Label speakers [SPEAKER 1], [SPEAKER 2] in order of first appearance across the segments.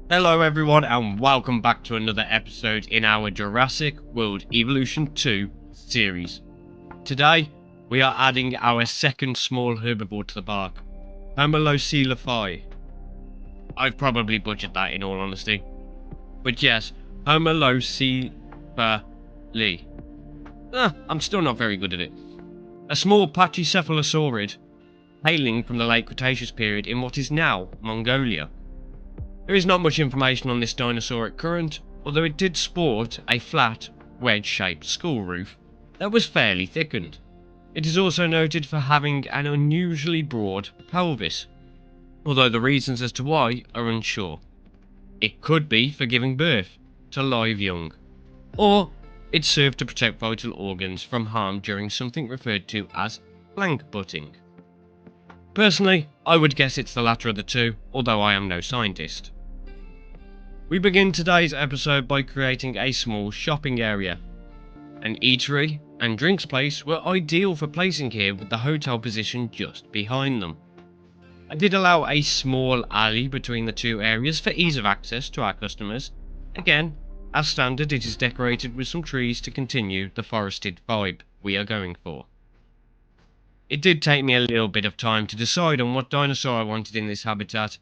[SPEAKER 1] Hello everyone and welcome back to another episode in our Jurassic World Evolution 2 series. Today we are adding our second small herbivore to the park, Vercitorix. I've probably butchered that in all honesty. But yes, Vercitorix. I'm still not very good at it. A small pachycephalosaurid, hailing from the late Cretaceous period in what is now Mongolia. There is not much information on this dinosaur at current, although it did sport a flat, wedge-shaped skull roof that was fairly thickened. It is also noted for having an unusually broad pelvis, although the reasons as to why are unsure. It could be for giving birth to live young, or it served to protect vital organs from harm during something referred to as flank butting. Personally, I would guess it's the latter of the two, although I am no scientist. We begin today's episode by creating a small shopping area. An eatery and drinks place were ideal for placing here with the hotel position just behind them. I did allow a small alley between the two areas for ease of access to our customers. Again, as standard, it is decorated with some trees to continue the forested vibe we are going for. It did take me a little bit of time to decide on what dinosaur I wanted in this habitat.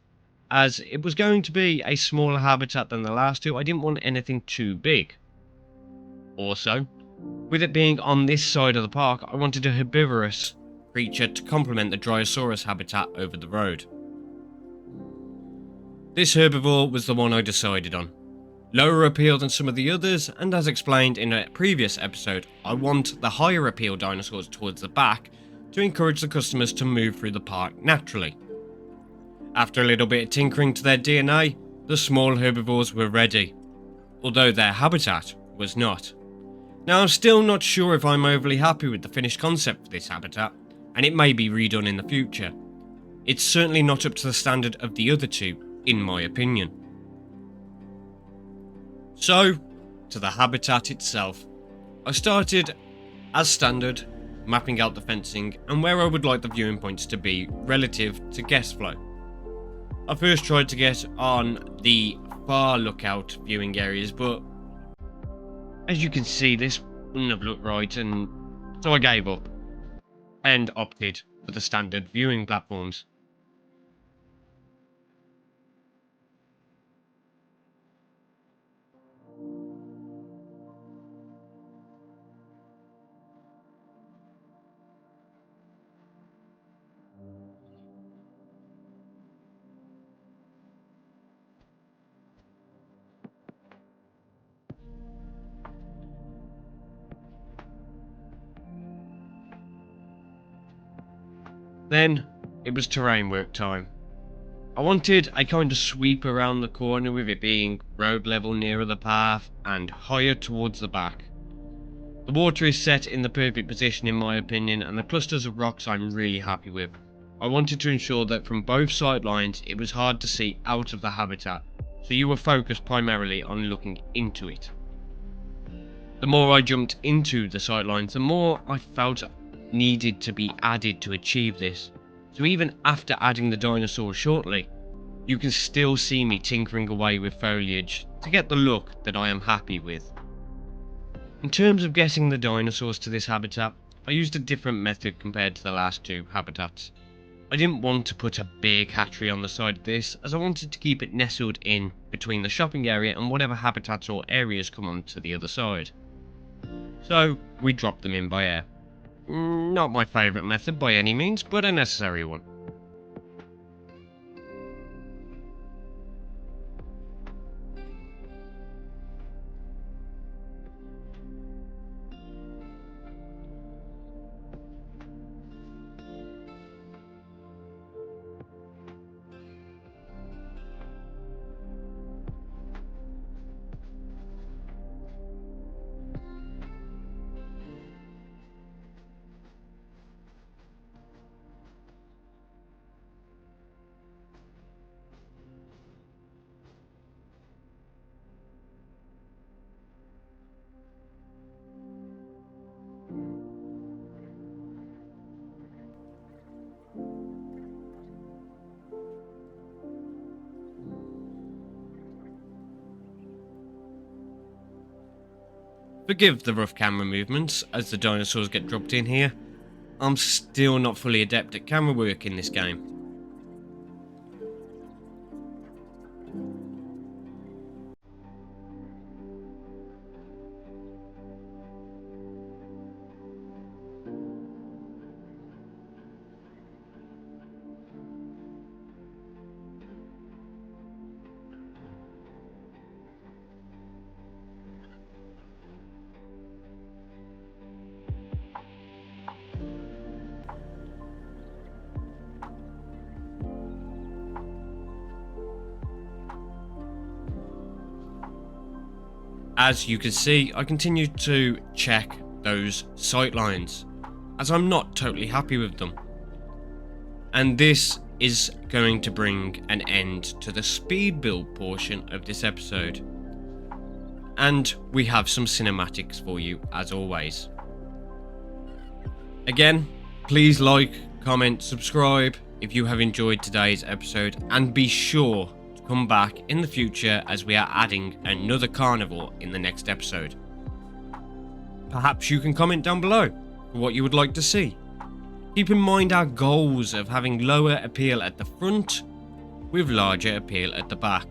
[SPEAKER 1] As it was going to be a smaller habitat than the last two, I didn't want anything too big. Also, with it being on this side of the park, I wanted a herbivorous creature to complement the Dryosaurus habitat over the road. This herbivore was the one I decided on. Lower appeal than some of the others, and as explained in a previous episode, I want the higher appeal dinosaurs towards the back to encourage the customers to move through the park naturally. After a little bit of tinkering to their DNA, the small herbivores were ready, although their habitat was not. Now I'm still not sure if I'm overly happy with the finished concept for this habitat, and it may be redone in the future. It's certainly not up to the standard of the other two, in my opinion. So, to the habitat itself. I started, as standard, mapping out the fencing and where I would like the viewing points to be relative to guest flow. I first tried to get on the far lookout viewing areas, but as you can see, this wouldn't have looked right, and so I gave up and opted for the standard viewing platforms. Then it was terrain work time. I wanted a kind of sweep around the corner with it being road level nearer the path and higher towards the back. The water is set in the perfect position in my opinion, and the clusters of rocks I'm really happy with. I wanted to ensure that from both sidelines it was hard to see out of the habitat, so you were focused primarily on looking into it. The more I jumped into the sightlines, the more I felt needed to be added to achieve this. So even after adding the dinosaurs shortly, you can still see me tinkering away with foliage to get the look that I am happy with. In terms of getting the dinosaurs to this habitat, I used a different method compared to the last two habitats. I didn't want to put a big hatchery on the side of this, as I wanted to keep it nestled in between the shopping area and whatever habitats or areas come onto the other side. So we dropped them in by air. Not my favourite method by any means, but a necessary one. Forgive the rough camera movements as the dinosaurs get dropped in here. I'm still not fully adept at camera work in this game. As you can see, I continue to check those sightlines, as I'm not totally happy with them. And this is going to bring an end to the speed build portion of this episode. And we have some cinematics for you, as always. Again, please like, comment, subscribe if you have enjoyed today's episode, and be sure come back in the future as we are adding another carnivore in the next episode. Perhaps you can comment down below for what you would like to see. Keep in mind our goals of having lower appeal at the front with larger appeal at the back.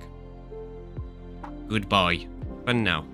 [SPEAKER 1] Goodbye for now.